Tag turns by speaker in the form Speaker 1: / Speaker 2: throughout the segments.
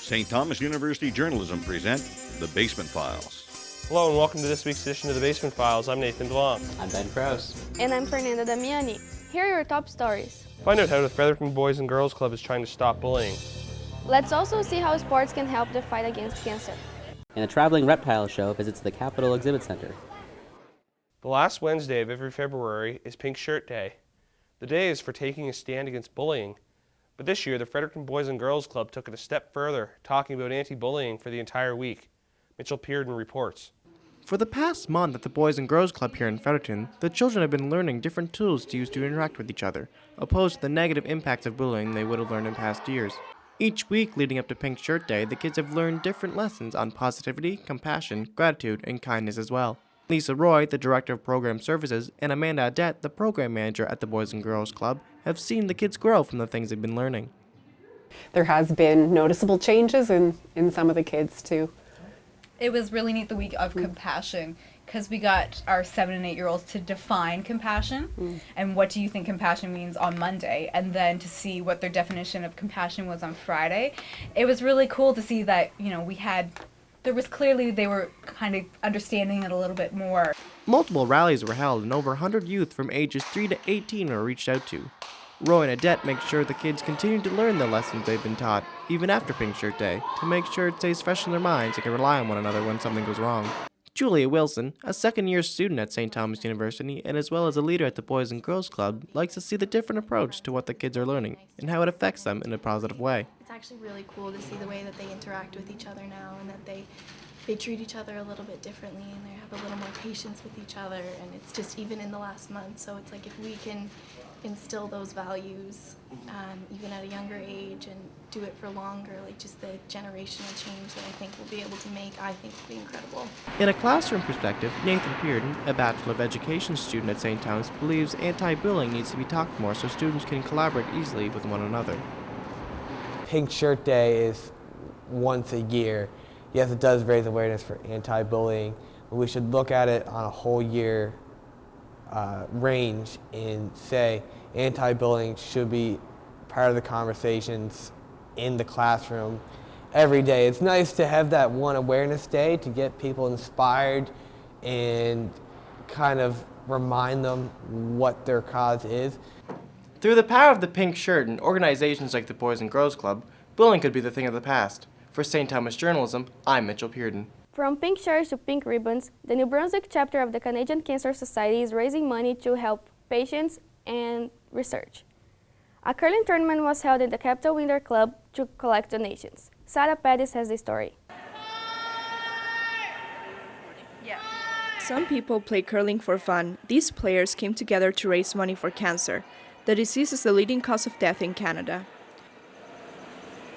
Speaker 1: St. Thomas University Journalism present The Basement Files.
Speaker 2: Hello and welcome to this week's edition of The Basement Files. I'm Nathan Blanc.
Speaker 3: I'm Ben Krause.
Speaker 4: And I'm Fernanda Damiani. Here are your top stories.
Speaker 2: Find out how the Fredericton Boys and Girls Club is trying to stop bullying.
Speaker 4: Let's also see how sports can help the fight against cancer.
Speaker 3: And a traveling reptile show visits the Capitol Exhibit Center.
Speaker 2: The last Wednesday of every February is Pink Shirt Day. The day is for taking a stand against bullying. But this year, the Fredericton Boys and Girls Club took it a step further, talking about anti-bullying for the entire week. Mitchell Pearden reports.
Speaker 5: For the past month at the Boys and Girls Club here in Fredericton, the children have been learning different tools to use to interact with each other, opposed to the negative impacts of bullying they would have learned in past years. Each week leading up to Pink Shirt Day, the kids have learned different lessons on positivity, compassion, gratitude, and kindness as well. Lisa Roy, the Director of Program Services, and Amanda Adet, the Program Manager at the Boys and Girls Club, have seen the kids grow from the things they've been learning.
Speaker 6: There has been noticeable changes in some of the kids too.
Speaker 7: It was really neat the week of compassion because we got our 7 and 8 year olds to define compassion and what do you think compassion means on Monday, and then to see what their definition of compassion was on Friday. It was really cool to see that, there was clearly they were kind of understanding it a little bit more.
Speaker 5: Multiple rallies were held and over 100 youth from ages 3 to 18 were reached out to. Roy and Adet make sure the kids continue to learn the lessons they've been taught, even after Pink Shirt Day, to make sure it stays fresh in their minds and can rely on one another when something goes wrong. Julia Wilson, a second-year student at St. Thomas University and as well as a leader at the Boys and Girls Club, likes to see the different approach to what the kids are learning and how it affects them in a positive way.
Speaker 8: It's actually really cool to see the way that they interact with each other now, and that they treat each other a little bit differently, and they have a little more patience with each other, and it's just even in the last month. So it's like if we can instill those values even at a younger age and do it for longer, like just the generational change that I think we'll be able to make, I think will be incredible.
Speaker 5: In a classroom perspective, Nathan Pearden, a Bachelor of Education student at St. Thomas, believes anti-bullying needs to be talked more so students can collaborate easily with one another.
Speaker 9: Pink Shirt Day is once a year. Yes, it does raise awareness for anti-bullying, but we should look at it on a whole year range and say anti-bullying should be part of the conversations in the classroom every day. It's nice to have that one awareness day to get people inspired and kind of remind them what their cause is.
Speaker 5: Through the power of the pink shirt and organizations like the Boys and Girls Club, bullying could be the thing of the past. For St. Thomas Journalism, I'm Mitchell Pearden.
Speaker 4: From pink shirts to pink ribbons, the New Brunswick chapter of the Canadian Cancer Society is raising money to help patients and research. A curling tournament was held in the Capitol Winter Club to collect donations. Sarah Pettis has the story.
Speaker 10: Some people play curling for fun. These players came together to raise money for cancer. The disease is the leading cause of death in Canada.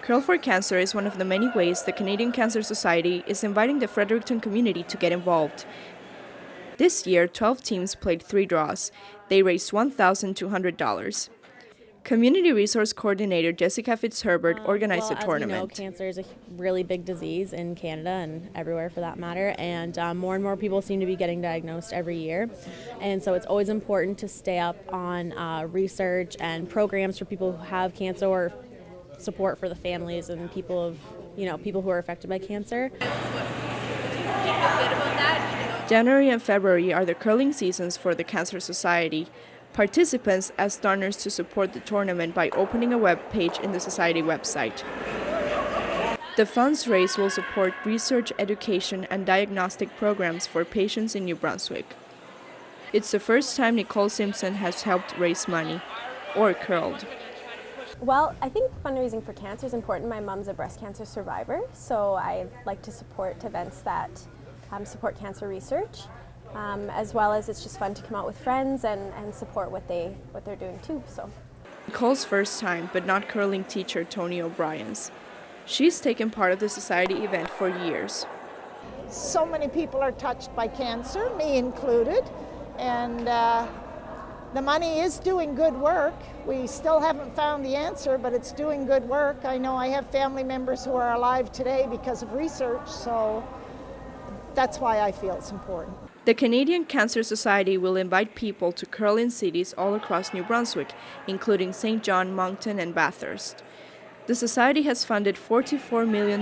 Speaker 10: Curl for Cancer is one of the many ways the Canadian Cancer Society is inviting the Fredericton community to get involved. This year, 12 teams played 3 draws. They raised $1,200. Community Resource Coordinator Jessica Fitzherbert organized the tournament.
Speaker 11: As we know, cancer is a really big disease in Canada and everywhere for that matter, and more and more people seem to be getting diagnosed every year. And so it's always important to stay up on research and programs for people who have cancer, or support for the families and people who are affected by cancer.
Speaker 10: January and February are the curling seasons for the Cancer Society. Participants ask donors to support the tournament by opening a web page in the Society website. The funds raised will support research, education, and diagnostic programs for patients in New Brunswick. It's the first time Nicole Simpson has helped raise money, or curled.
Speaker 12: Well, I think fundraising for cancer is important. My mom's a breast cancer survivor, so I like to support events that support cancer research, as well as it's just fun to come out with friends and support what they're doing too. So.
Speaker 10: Nicole's first time, but not curling teacher Tony O'Brien's. She's taken part of the society event for years.
Speaker 13: So many people are touched by cancer, me included, and the money is doing good work. We still haven't found the answer, but it's doing good work. I know I have family members who are alive today because of research, so that's why I feel it's important.
Speaker 10: The Canadian Cancer Society will invite people to curl in cities all across New Brunswick, including St. John, Moncton, and Bathurst. The society has funded $44 million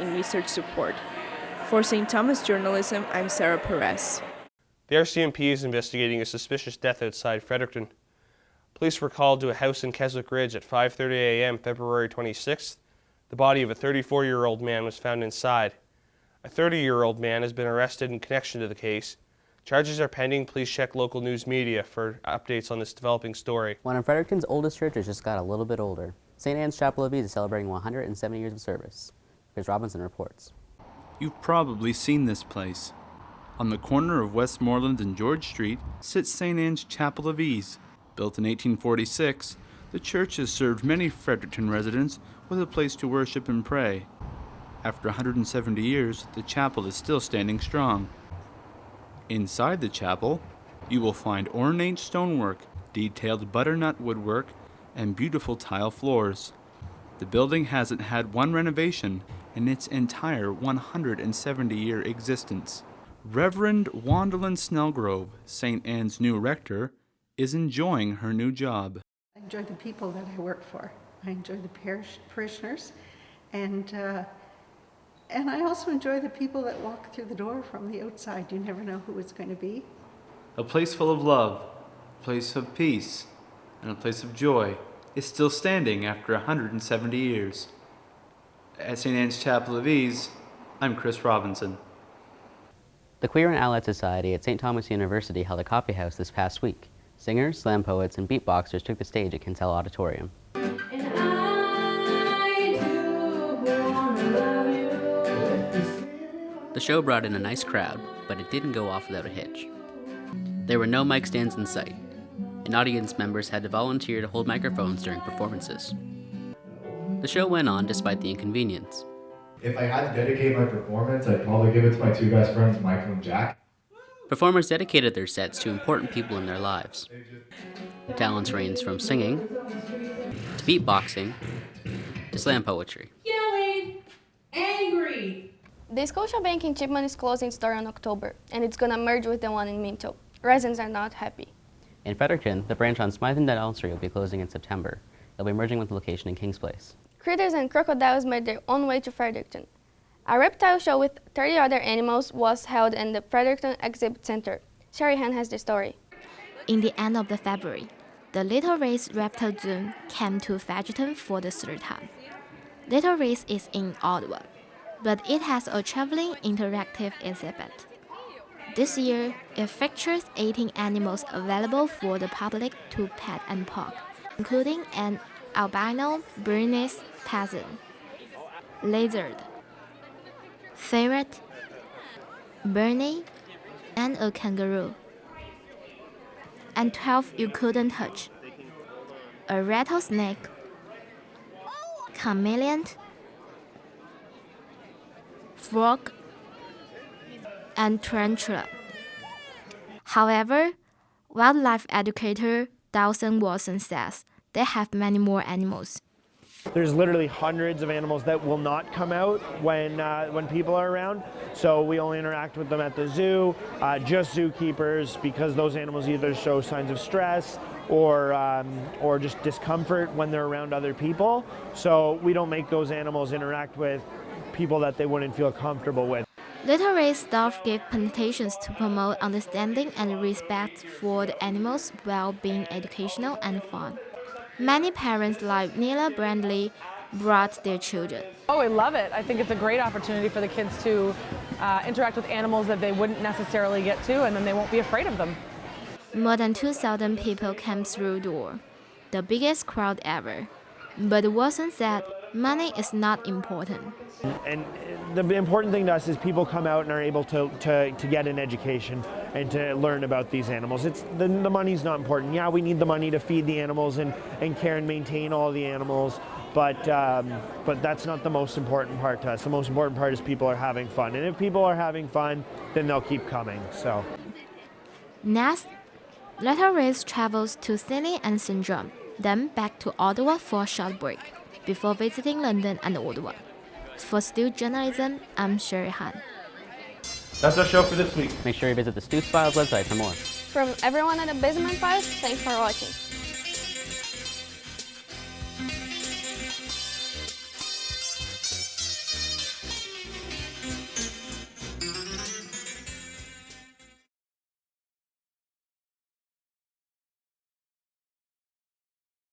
Speaker 10: in research support. For St. Thomas Journalism, I'm Sarah Perez.
Speaker 2: The RCMP is investigating a suspicious death outside Fredericton. Police were called to a house in Keswick Ridge at 5:30 a.m. February 26th. The body of a 34-year-old man was found inside. A 30-year-old man has been arrested in connection to the case. Charges are pending. Please check local news media for updates on this developing story.
Speaker 3: One of Fredericton's oldest churches just got a little bit older. St. Anne's Chapel of Ease is celebrating 170 years of service. Chris Robinson reports.
Speaker 14: You've probably seen this place. On the corner of Westmoreland and George Street sits St. Anne's Chapel of Ease. Built in 1846, the church has served many Fredericton residents with a place to worship and pray. After 170 years, the chapel is still standing strong. Inside the chapel, you will find ornate stonework, detailed butternut woodwork, and beautiful tile floors. The building hasn't had one renovation in its entire 170-year existence. Reverend Wandalyn Snellgrove, St. Anne's new rector, is enjoying her new job.
Speaker 15: I enjoy the people that I work for. I enjoy the parishioners, and I also enjoy the people that walk through the door from the outside. You never know who it's going to be.
Speaker 14: A place full of love, a place of peace, and a place of joy is still standing after 170 years. At St. Anne's Chapel of Ease, I'm Chris Robinson.
Speaker 3: The Queer and Allied Society at St. Thomas University held a coffee house this past week. Singers, slam poets, and beatboxers took the stage at Kinsella Auditorium. The show brought in a nice crowd, but it didn't go off without a hitch. There were no mic stands in sight, and audience members had to volunteer to hold microphones during performances. The show went on despite the inconvenience.
Speaker 16: If I had to dedicate my performance, I'd probably give it to my two best friends, Michael and Jack.
Speaker 3: Performers dedicated their sets to important people in their lives. Talents range from singing, to beatboxing, to slam poetry.
Speaker 4: Yelling! Angry! The Scotiabank in Chipman is closing its door in October, and it's gonna merge with the one in Minto. Residents are not happy.
Speaker 3: In Fredericton, the branch on Smythe and Elm Street will be closing in September. They'll be merging with the location in Kings Place.
Speaker 4: Critters and crocodiles made their own way to Fredericton. A reptile show with 30 other animals was held in the Fredericton Exhibit Center. Sherry Han has the story.
Speaker 17: In the end of February, the Little Race Reptile Zoo came to Fredericton for the third time. Little Race is in Ottawa, but it has a traveling interactive exhibit. This year, it features 18 animals available for the public to pet and park, including an albino Bernese peasant, lizard, ferret, Bernie, and a kangaroo. And 12 you couldn't touch: a rattlesnake, chameleon, frog, and tarantula. However, wildlife educator Dawson Watson says they have many more animals.
Speaker 18: There's literally hundreds of animals that will not come out when people are around. So we only interact with them at the zoo, just zookeepers, because those animals either show signs of stress or just discomfort when they're around other people. So we don't make those animals interact with people that they wouldn't feel comfortable with.
Speaker 17: Little Race staff give presentations to promote understanding and respect for the animals while being educational and fun. Many parents like Neela Brandley brought their children.
Speaker 19: Oh, I love it. I think it's a great opportunity for the kids to interact with animals that they wouldn't necessarily get to, and then they won't be afraid of them.
Speaker 17: More than 2,000 people came through the door, the biggest crowd ever. But Watson said money is not important.
Speaker 18: And the important thing to us is people come out and are able to get an education and to learn about these animals. The money's not important. Yeah, we need the money to feed the animals and care and maintain all the animals, but that's not the most important part to us. The most important part is people are having fun. And if people are having fun, then they'll keep coming. So.
Speaker 17: Next, Little Race travels to Sydney and St. John, then back to Ottawa for a short break, before visiting London and Ottawa. For Stu Journalism, I'm Sherry Han.
Speaker 2: That's our show for this week.
Speaker 3: Make sure you visit the Stoops Files website for more.
Speaker 4: From everyone at the Basement Files, thanks for watching.